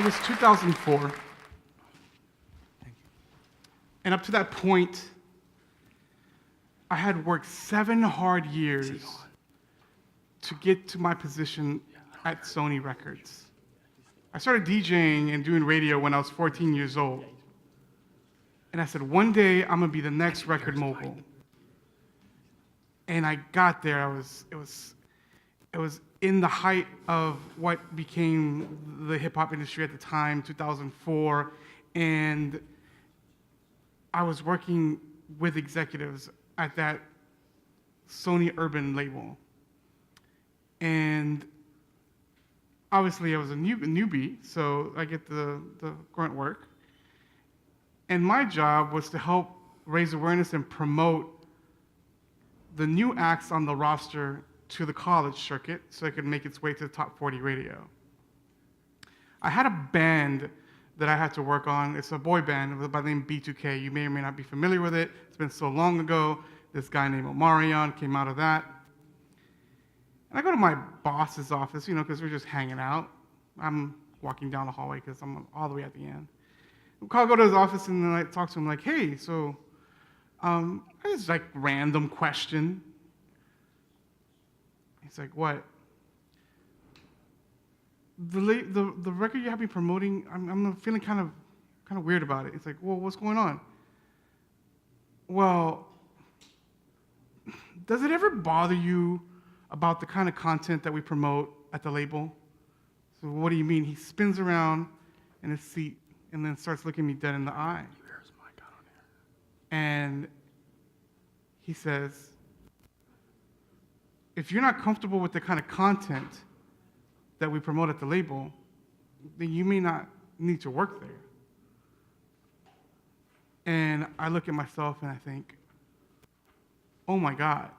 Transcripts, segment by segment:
It was 2004. And up to that point, I had worked 7 hard years to get to my position at Sony Records. I started DJing and doing radio when I was 14 years old. And I said, one day I'm gonna be the next record mogul. And I got there, it was in the height of what became the hip hop industry at the time, 2004, and I was working with executives at that Sony Urban label. And obviously I was a newbie, so I get the grunt work. And my job was to help raise awareness and promote the new acts on the roster to the college circuit so it could make its way to the top 40 radio. I had a band that I had to work on. It's a boy band by the name B2K. You may or may not be familiar with it. It's been so long ago. This guy named Omarion came out of that. And I go to my boss's office, because we're just hanging out. I'm walking down the hallway because I'm all the way at the end. I go to his office and then I talk to him like, hey, so this like random question. He's like, what? The record you have me promoting, I'm feeling kind of weird about it. It's like, well, what's going on? Well, does it ever bother you about the kind of content that we promote at the label? So what do you mean? He spins around in his seat and then starts looking me dead in the eye. Where's my gun on here? And he says, if you're not comfortable with the kind of content that we promote at the label, then you may not need to work there. And I look at myself and I think, oh my God.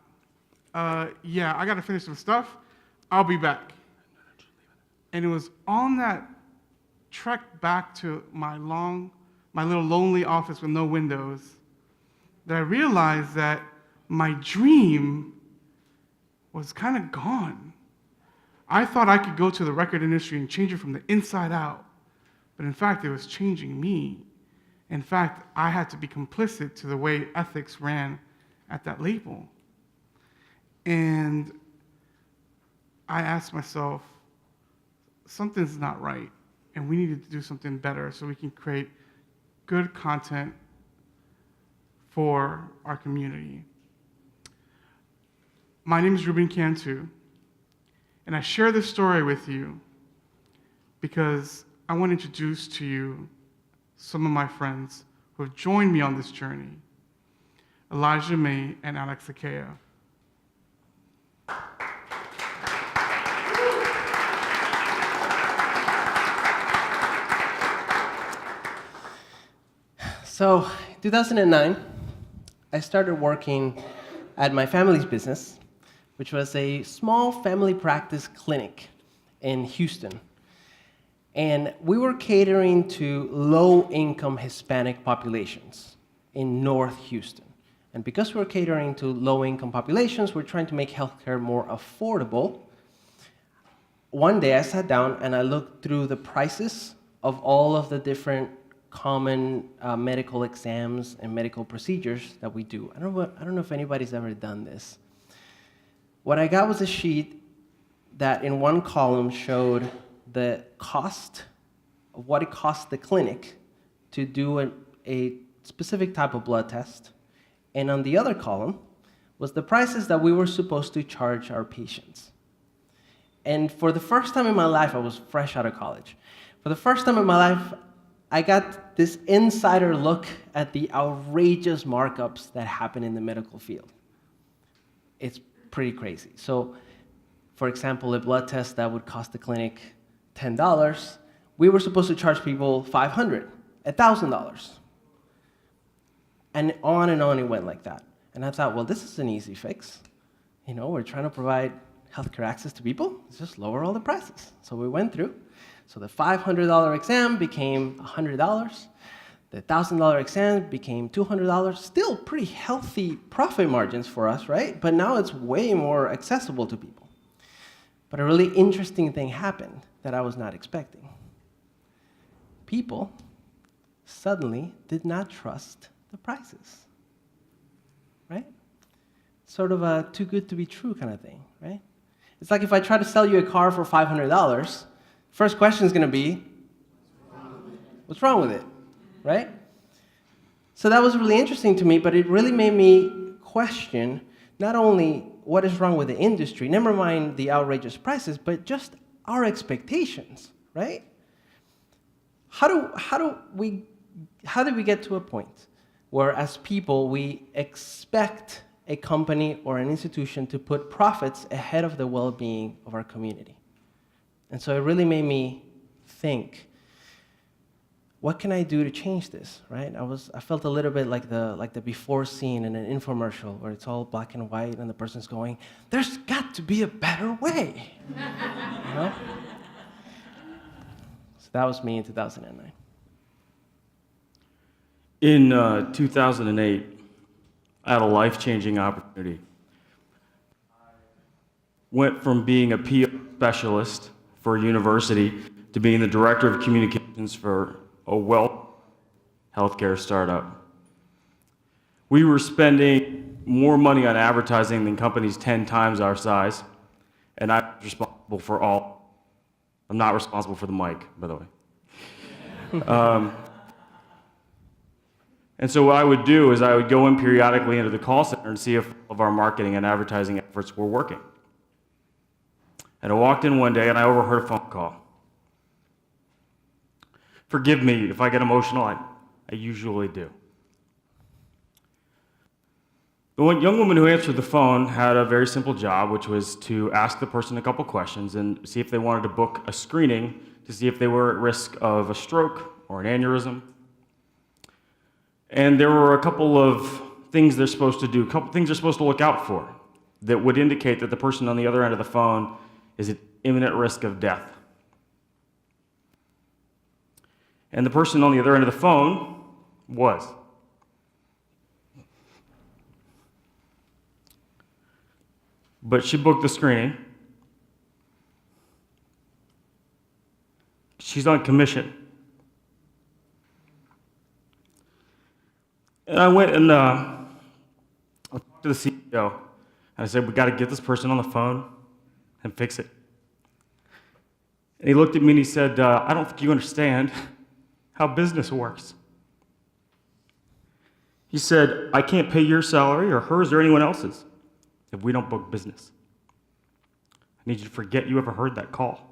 Yeah, I gotta finish some stuff. I'll be back. And it was on that trek back to my little lonely office with no windows that I realized that my dream was kind of gone. I thought I could go to the record industry and change it from the inside out, but in fact, it was changing me. In fact, I had to be complicit to the way ethics ran at that label. And I asked myself, something's not right, and we needed to do something better so we can create good content for our community. My name is Ruben Cantu, and I share this story with you because I want to introduce to you some of my friends who have joined me on this journey, Elijah May and Alex Cequea. So, in 2009, I started working at my family's business, which was a small family practice clinic in Houston. And we were catering to low-income Hispanic populations in North Houston. And because we're catering to low-income populations, we're trying to make healthcare more affordable. One day I sat down and I looked through the prices of all of the different common medical exams and medical procedures that we do. I don't know if anybody's ever done this. What I got was a sheet that in one column showed the cost of what it cost the clinic to do a specific type of blood test. And on the other column was the prices that we were supposed to charge our patients. And for the first time in my life, I was fresh out of college. For the first time in my life, I got this insider look at the outrageous markups that happen in the medical field. It's pretty crazy. So, for example, a blood test that would cost the clinic $10, we were supposed to charge people $500, $1,000. And on it went like that. And I thought, well, this is an easy fix. We're trying to provide healthcare access to people. Let's just lower all the prices. So we went through. So the $500 exam became $100. The $1,000 exam became $200. Still pretty healthy profit margins for us, right? But now it's way more accessible to people. But a really interesting thing happened that I was not expecting. people suddenly did not trust the prices, right? Sort of a too good to be true kind of thing, right? It's like if I try to sell you a car for $500, first question is going to be, what's wrong with it, right? So that was really interesting to me, but it really made me question not only what is wrong with the industry, never mind the outrageous prices, but just our expectations, right? How did we get to a point where, as people, we expect a company or an institution to put profits ahead of the well-being of our community? And so it really made me think, what can I do to change this, right? I felt a little bit like the before scene in an infomercial where it's all black and white and the person's going, there's got to be a better way, you know? So that was me in 2009. In 2008, I had a life-changing opportunity. Went from being a PR specialist for a university to being the director of communications for a healthcare startup. We were spending more money on advertising than companies 10 times our size, and I'm responsible for all. I'm not responsible for the mic, by the way. And so what I would do is I would go in periodically into the call center and see if all of our marketing and advertising efforts were working. And I walked in one day and I overheard a phone call. Forgive me if I get emotional, I usually do. The one young woman who answered the phone had a very simple job, which was to ask the person a couple questions and see if they wanted to book a screening to see if they were at risk of a stroke or an aneurysm. And there were a couple of things they're supposed to do, a couple things they're supposed to look out for that would indicate that the person on the other end of the phone is at imminent risk of death. And the person on the other end of the phone was. But she booked the screening. She's on commission. And I went and I talked to the CEO, and I said, we got to get this person on the phone and fix it. And he looked at me and he said, I don't think you understand how business works. He said, I can't pay your salary or hers or anyone else's if we don't book business. I need you to forget you ever heard that call.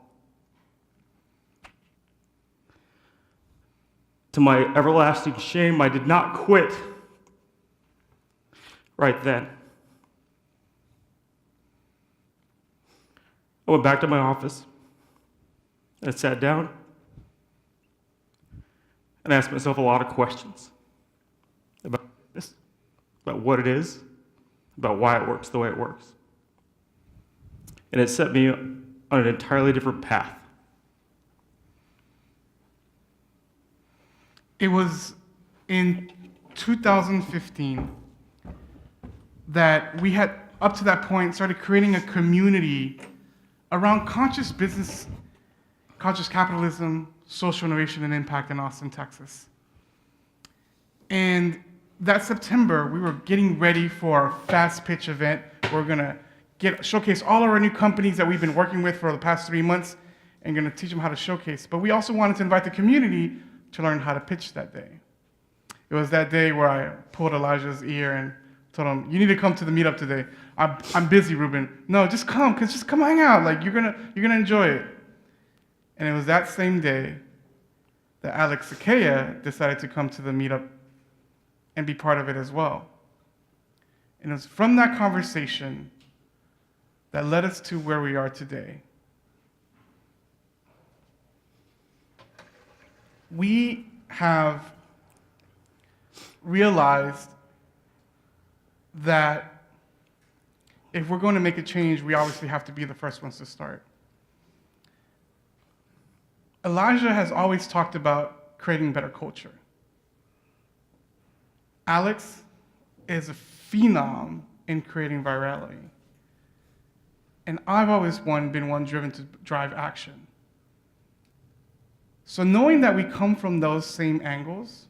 To my everlasting shame, I did not quit right then. I went back to my office and I sat down and asked myself a lot of questions about this, about what it is, about why it works the way it works. And it set me on an entirely different path. It was in 2015 that we had, up to that point, started creating a community around conscious business, conscious capitalism, social innovation, and impact in Austin, Texas. And that September, we were getting ready for our fast pitch event. We're gonna showcase all of our new companies that we've been working with for the past 3 months and gonna teach them how to showcase. But we also wanted to invite the community to learn how to pitch that day. It was that day where I pulled Elijah's ear and told him, you need to come to the meetup today. I'm busy, Ruben. No, just come hang out. Like, you're gonna enjoy it. And it was that same day that Alex Cequea decided to come to the meetup and be part of it as well. And it was from that conversation that led us to where we are today. We have realized that if we're going to make a change, we obviously have to be the first ones to start. Elijah has always talked about creating better culture. Alex is a phenom in creating virality. And I've always been one driven to drive action. So knowing that we come from those same angles,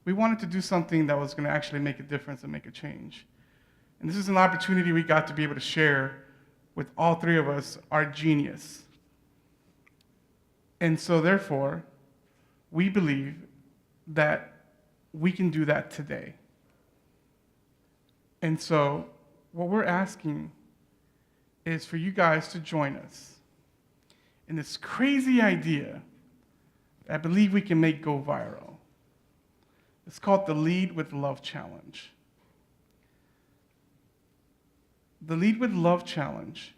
we wanted to do something that was going to actually make a difference and make a change. And this is an opportunity we got to be able to share with all three of us, our genius. And so therefore, we believe that we can do that today. And so what we're asking is for you guys to join us in this crazy idea that I believe we can make go viral. It's called the Lead with Love Challenge. The Lead with Love Challenge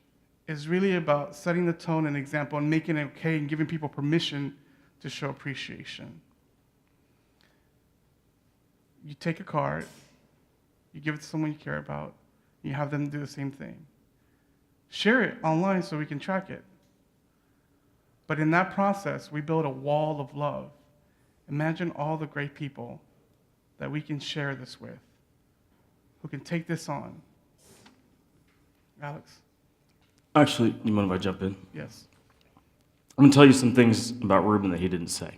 is really about setting the tone and example and making it okay and giving people permission to show appreciation. You take a card, you give it to someone you care about, you have them do the same thing. Share it online so we can track it. But in that process, we build a wall of love. Imagine all the great people that we can share this with, who can take this on. Alex? Actually, you mind if I jump in? Yes. I'm going to tell you some things about Ruben that he didn't say.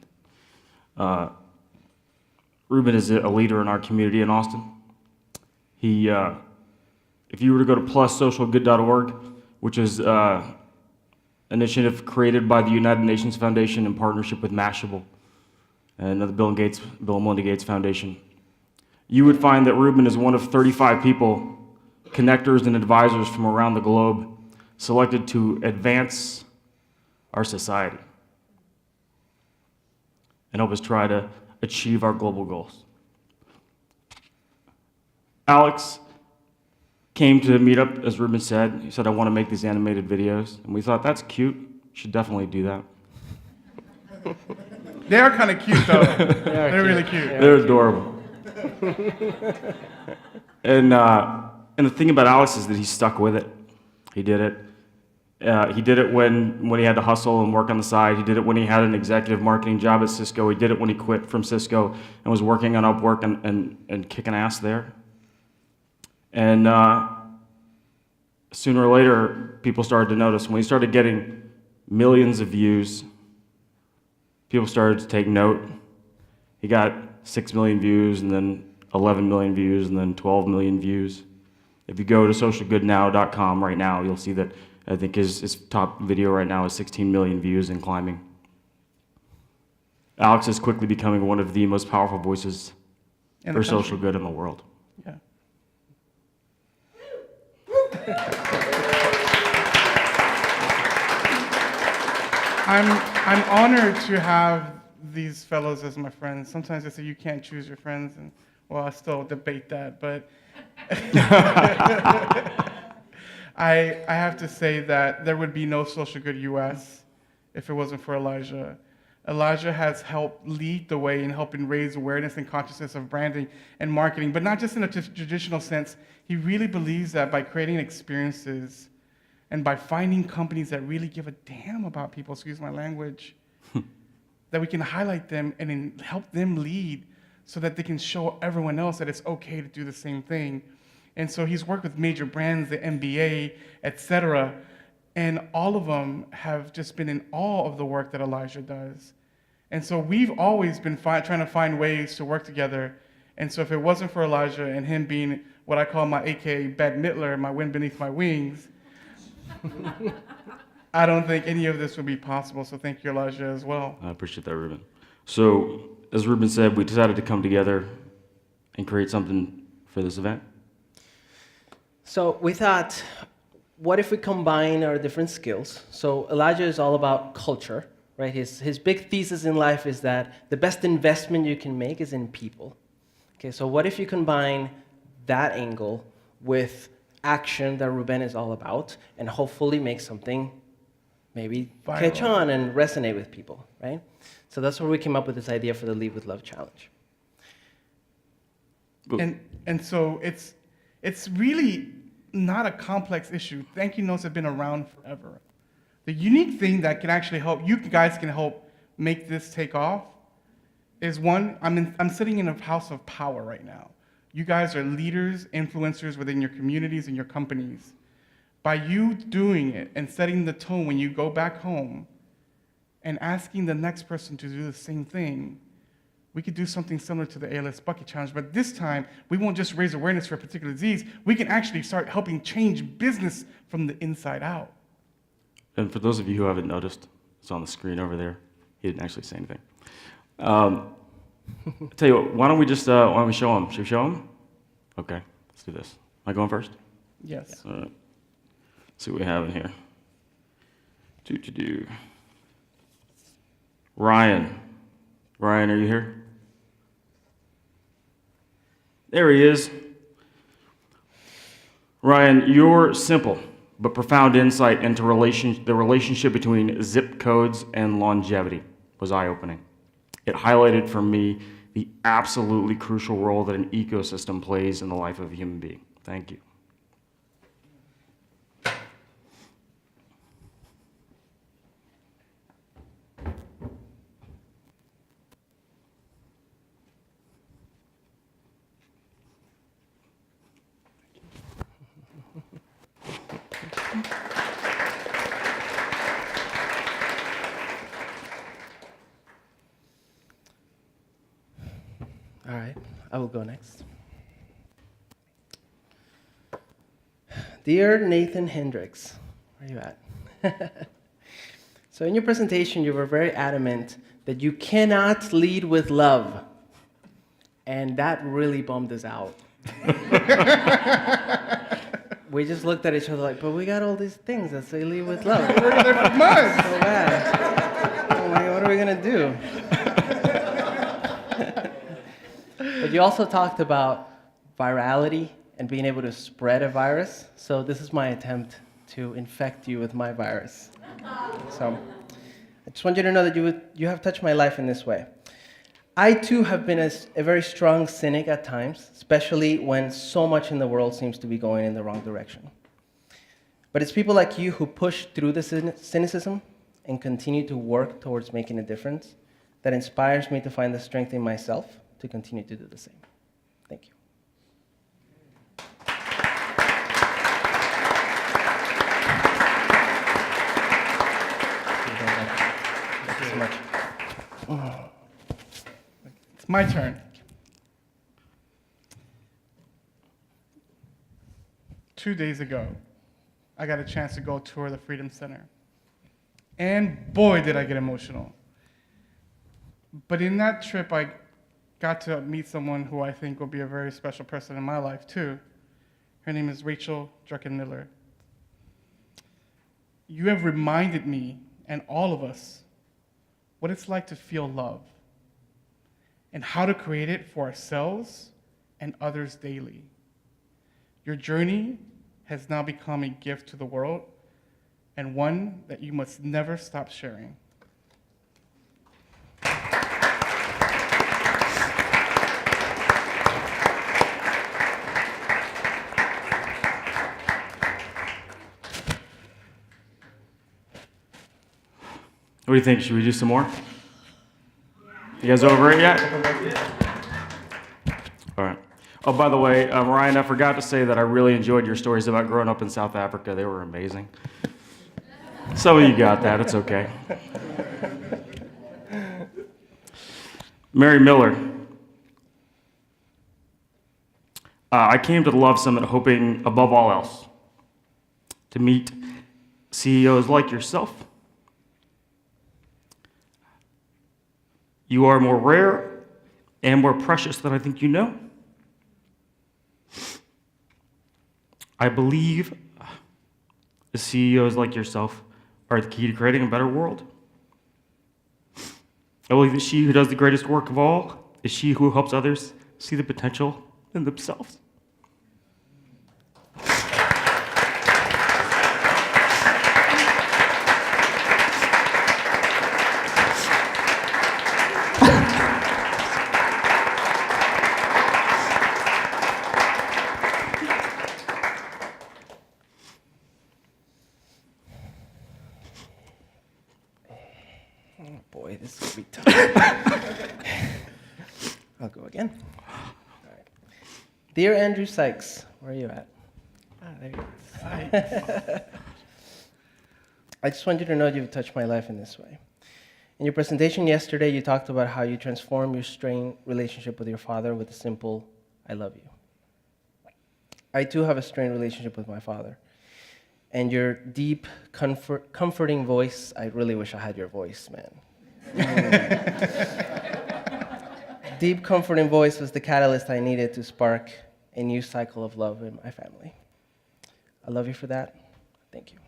Ruben is a leader in our community in Austin. He, if you were to go to plussocialgood.org, which is an initiative created by the United Nations Foundation in partnership with Mashable and the Bill and Melinda Gates Foundation, you would find that Ruben is one of 35 people, connectors and advisors from around the globe, selected to advance our society and help us try to achieve our global goals. Alex came to meet up, as Ruben said. He said, I want to make these animated videos. And we thought, that's cute. You should definitely do that. They are kind of cute, though. They're really cute. They're adorable. And the thing about Alex is that he stuck with it. He did it. He did it when he had to hustle and work on the side. He did it when he had an executive marketing job at Cisco. He did it when he quit from Cisco and was working on Upwork and kicking ass there. And sooner or later, people started to notice. When he started getting millions of views, people started to take note. He got 6 million views, and then 11 million views, and then 12 million views. If you go to socialgoodnow.com right now, you'll see that I think his top video right now is 16 million views and climbing. Alex is quickly becoming one of the most powerful voices for social good in the world. Yeah. I'm honored to have these fellows as my friends. Sometimes they say you can't choose your friends, and well, I still debate that, but I have to say that there would be no Social Good US if it wasn't for Elijah. Elijah has helped lead the way in helping raise awareness and consciousness of branding and marketing, but not just in a traditional sense. He really believes that by creating experiences and by finding companies that really give a damn about people, excuse my language, that we can highlight them and help them lead so that they can show everyone else that it's okay to do the same thing. And so he's worked with major brands, the NBA, etc., and all of them have just been in awe of the work that Elijah does. And so we've always been trying to find ways to work together. And so if it wasn't for Elijah and him being what I call my AKA Bette Midler, my wind beneath my wings, I don't think any of this would be possible. So thank you, Elijah, as well. I appreciate that, Ruben. So, as Ruben said, we decided to come together and create something for this event. So we thought, what if we combine our different skills? So Elijah is all about culture, right? His big thesis in life is that the best investment you can make is in people. Okay, so what if you combine that angle with action that Ruben is all about and hopefully make something maybe viral, catch on and resonate with people, right? So that's where we came up with this idea for the Lead with Love Challenge. And so it's really not a complex issue. Thank you notes have been around forever. The unique thing that can actually help, you guys can help make this take off, is one, I'm sitting in a house of power right now. You guys are leaders, influencers within your communities and your companies. By you doing it and setting the tone when you go back home and asking the next person to do the same thing, we could do something similar to the ALS Bucket Challenge, but this time, we won't just raise awareness for a particular disease, we can actually start helping change business from the inside out. And for those of you who haven't noticed, it's on the screen over there. He didn't actually say anything. I'll tell you what, why don't we show him? Should we show him? Okay, let's do this. Am I going first? Yes. All right. Let's see what we have in here. Ryan. Ryan, are you here? There he is. Ryan, your simple but profound insight into the relationship between zip codes and longevity was eye-opening. It highlighted for me the absolutely crucial role that an ecosystem plays in the life of a human being. Thank you. All right, I will go next. Dear Nathan Hendricks, where are you at? So in your presentation, you were very adamant that you cannot lead with love. And that really bummed us out. We just looked at each other like, but we got all these things that say lead with love. We're there for months. So bad. Oh my God, what are we going to do? But you also talked about virality and being able to spread a virus. So this is my attempt to infect you with my virus. So I just want you to know that you have touched my life in this way. I too have been a very strong cynic at times, especially when so much in the world seems to be going in the wrong direction. But it's people like you who push through the cynicism and continue to work towards making a difference that inspires me to find the strength in myself to continue to do the same. Thank you. Thank you so much. It's my turn. Two days ago, I got a chance to go tour the Freedom Center. And boy, did I get emotional. But in that trip, I got to meet someone who I think will be a very special person in my life, too. Her name is Rachel Drucken-Miller. You have reminded me, and all of us, what it's like to feel love and how to create it for ourselves and others daily. Your journey has now become a gift to the world and one that you must never stop sharing. What do you think? Should we do some more? You guys over it yet? All right. Oh, by the way, Ryan, I forgot to say that I really enjoyed your stories about growing up in South Africa. They were amazing. Some of you got that. It's okay. Mary Miller. I came to the Love Summit hoping, above all else, to meet CEOs like yourself. You are more rare and more precious than I think you know. I believe the CEOs like yourself are the key to creating a better world. I believe that she who does the greatest work of all is she who helps others see the potential in themselves. Boy, this will be tough. I'll go again. All right. Dear Andrew Sykes, where are you at? There you are. I just want you to know you've touched my life in this way. In your presentation yesterday, you talked about how you transform your strained relationship with your father with a simple, I love you. I too have a strained relationship with my father. And your deep, comforting voice, I really wish I had your voice, man. Deep, comforting voice was the catalyst I needed to spark a new cycle of love in my family. I love you for that. Thank you.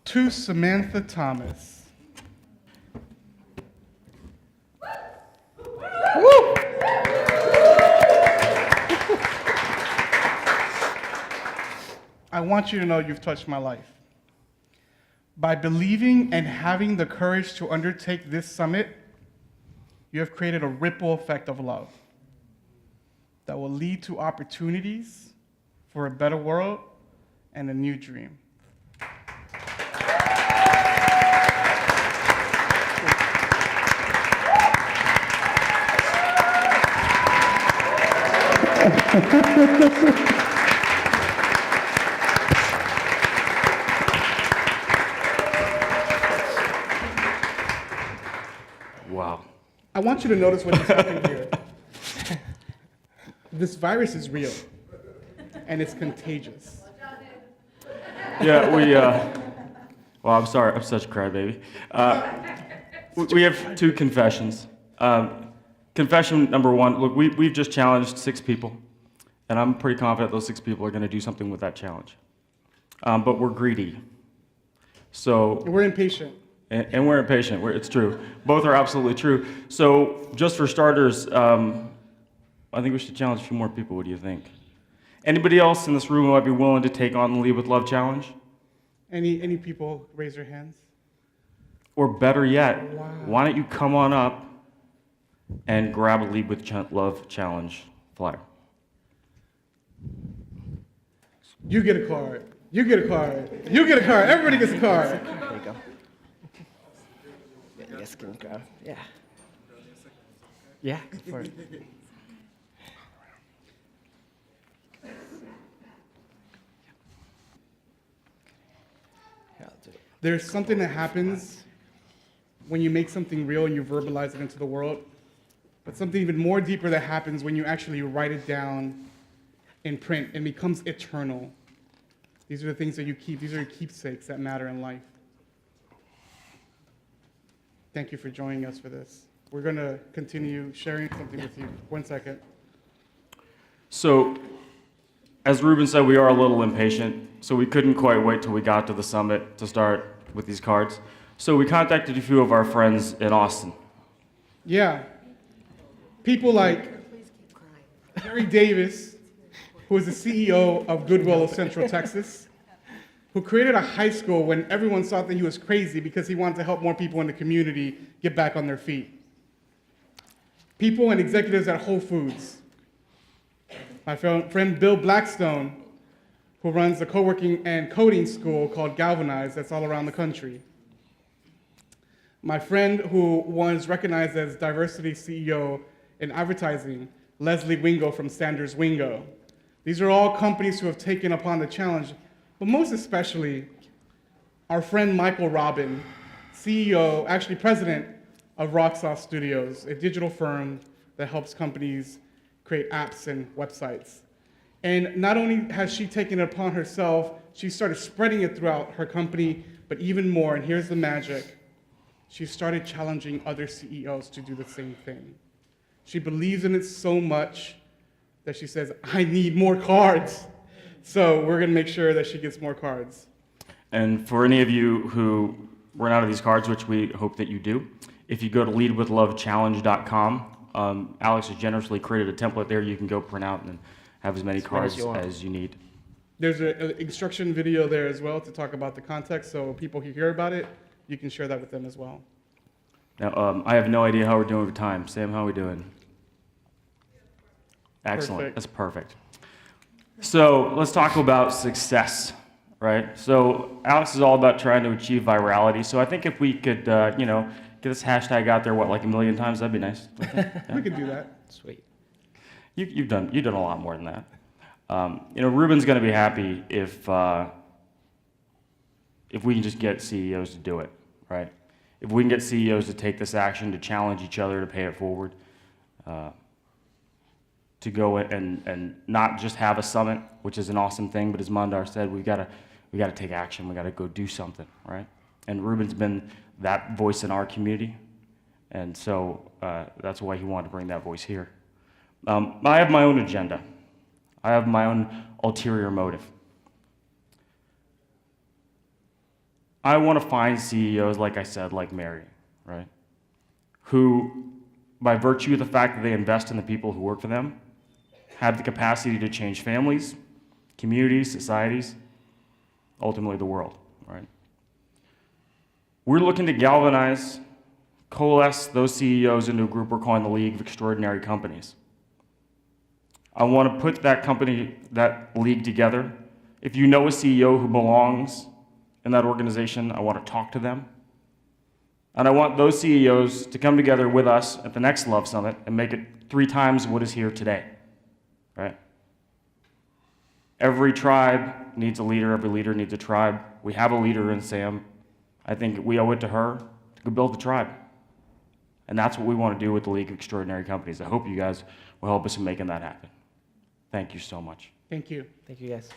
To Samantha Thomas. Woo! I want you to know you've touched my life. By believing and having the courage to undertake this summit, you have created a ripple effect of love that will lead to opportunities for a better world and a new dream. Wow. I want you to notice what just happened here. This virus is real, and it's contagious. Yeah, well, I'm sorry, I'm such a crybaby. We have two confessions. Confession number one, look, we've just challenged 6 people, and I'm pretty confident those 6 people are going to do something with that challenge. But we're greedy. So We're impatient. And we're impatient. It's true. Both are absolutely true. So just for starters, I think we should challenge a few more people. What do you think? Anybody else in this room who might be willing to take on the Lead with Love challenge? Any people raise their hands? Or better yet, Wow. why don't you come on up and grab a Lead with Love challenge flyer? You get a card. You get a card. You get a card. Everybody gets a card. There you go. Yeah, you guys can grab. Yeah. Yeah, go for it. Yeah, I'll do it. There's something that happens when you make something real and you verbalize it into the world, but something even more deeper that happens when you actually write it down in print and becomes eternal. These are the things that you keep. These are your keepsakes that matter in life. Thank you for joining us for this. We're going to continue sharing something with you. 1 second. So, as Ruben said, we are a little impatient, so we couldn't quite wait till we got to the summit to start with these cards. So we contacted a few of our friends in Austin. Yeah. People like Terry Davis, who is the CEO of Goodwill of Central Texas, who created a high school when everyone thought that he was crazy because he wanted to help more people in the community get back on their feet. People and executives at Whole Foods. My friend Bill Blackstone, who runs a co-working and coding school called Galvanize that's all around the country. My friend who was recognized as diversity CEO in advertising, Leslie Wingo from Sanders Wingo. These are all companies who have taken upon the challenge, but most especially our friend Michael Ruben, CEO, actually president of Rocksauce Studios, a digital firm that helps companies create apps and websites. And not only has she taken it upon herself, she started spreading it throughout her company, but even more, and here's the magic, she started challenging other CEOs to do the same thing. She believes in it so much that she says, I need more cards. So we're gonna make sure that she gets more cards. And for any of you who run out of these cards, which we hope that you do, if you go to leadwithlovechallenge.com, Alex has generously created a template there you can go print out and have as many cards as you need. There's an instruction video there as well to talk about the context, so people who hear about it, you can share that with them as well. Now, I have no idea how we're doing with time. Sam, how are we doing? Excellent. Perfect. That's perfect. So let's talk about success, right? So Alex is all about trying to achieve virality. So I think if we could, get get this hashtag out there, what, like 1 million times? That'd be nice. We can do that. Sweet. You've done a lot more than that. Ruben's going to be happy if we can just get CEOs to do it, right? If we can get CEOs to take this action, to challenge each other, to pay it forward, to go and not just have a summit, which is an awesome thing, but as Mandar said, we got to take action. We got to go do something, right? And Ruben's been that voice in our community, and so that's why he wanted to bring that voice here. I have my own agenda. I have my own ulterior motive. I want to find CEOs, like I said, like Mary, right? Who, by virtue of the fact that they invest in the people who work for them, have the capacity to change families, communities, societies, ultimately the world, right? We're looking to galvanize, coalesce those CEOs into a group we're calling the League of Extraordinary Companies. I want to put that league together. If you know a CEO who belongs in that organization, I want to talk to them. And I want those CEOs to come together with us at the next Love Summit and make it 3 times what is here today, right? Every tribe needs a leader. Every leader needs a tribe. We have a leader in Sam. I think we owe it to her to go build the tribe. And that's what we want to do with the League of Extraordinary Companies. I hope you guys will help us in making that happen. Thank you so much. Thank you. Thank you, guys.